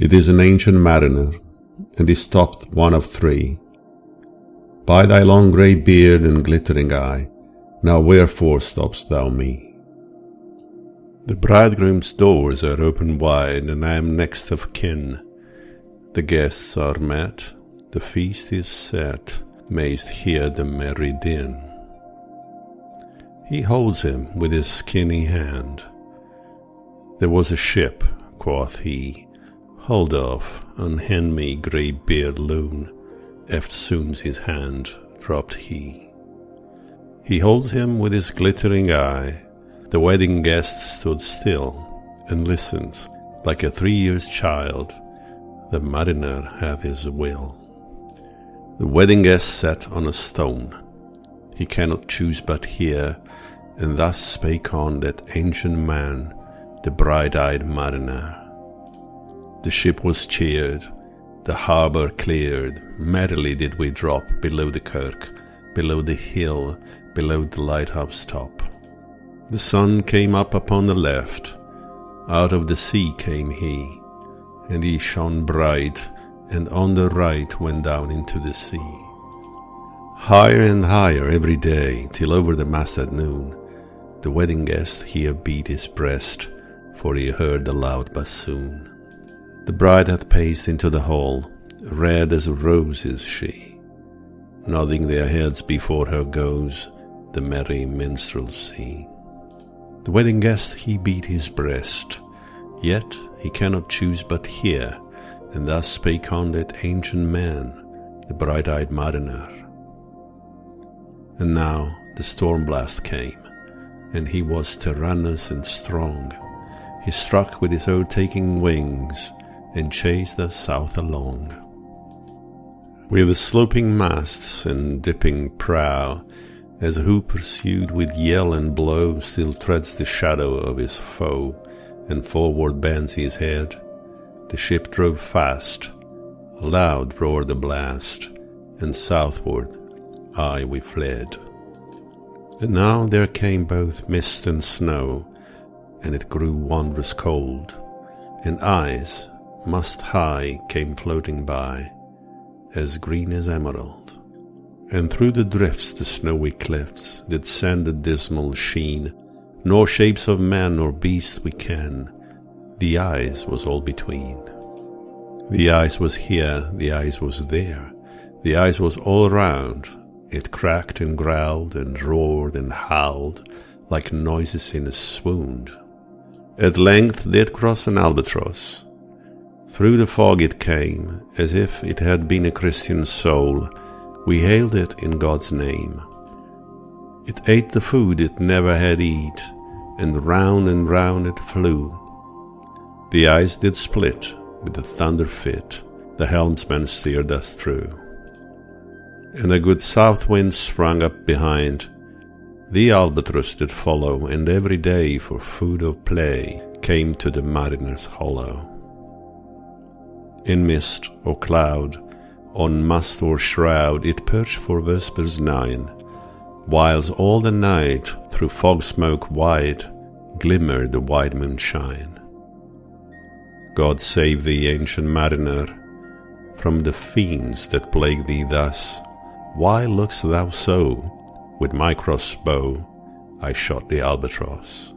It is an ancient mariner, and he stopped one of three. By thy long grey beard and glittering eye, now wherefore stopp'st thou me? The bridegroom's doors are open wide, and I am next of kin. The guests are met, the feast is set, mayst hear the merry din. He holds him with his skinny hand. There was a ship, quoth he, hold off, unhand me, grey-beard loon. Eftsoons his hand dropt he. He holds him with his glittering eye. The wedding guest stood still, and listens, like a 3 years child. The mariner hath his will. The wedding guest sat on a stone. He cannot choose but hear, and thus spake on that ancient man, the bright-eyed mariner. The ship was cheered, the harbour cleared, merrily did we drop below the kirk, below the hill, below the lighthouse top. The sun came up upon the left, out of the sea came he, and he shone bright, and on the right went down into the sea. Higher and higher every day, till over the mast at noon, the wedding guest here beat his breast, for he heard the loud bassoon. The bride hath paced into the hall, red as a rose is she. Nodding their heads before her goes the merry minstrelsy. The wedding guest he beat his breast, yet he cannot choose but hear, and thus spake on that ancient man, the bright-eyed mariner. And now the storm blast came, and he was tyrannous and strong. He struck with his o'ertaking wings, and chased us south along. With the sloping masts and dipping prow, as who pursued with yell and blow still treads the shadow of his foe, and forward bends his head, the ship drove fast, loud roared the blast, and southward aye we fled. And now there came both mist and snow, and it grew wondrous cold, and ice mast high came floating by, as green as emerald. And through the drifts the snowy cliffs did send a dismal sheen, nor shapes of man nor beast we ken, the ice was all between. The ice was here, the ice was there, the ice was all around, it cracked and growled and roared and howled, like noises in a swoon. At length did cross an albatross. Through the fog it came, as if it had been a Christian soul. We hailed it in God's name. It ate the food it never had eat, and round it flew. The ice did split with a thunder fit, the helmsman steered us through. And a good south wind sprung up behind. The albatross did follow, and every day for food of play came to the mariner's hollow. In mist or cloud, on mast or shroud, it perched for vespers 9, whiles all the night through fog smoke wide glimmered the white moonshine. God save thee, ancient mariner, from the fiends that plague thee thus. Why look'st thou so? With my crossbow I shot the albatross.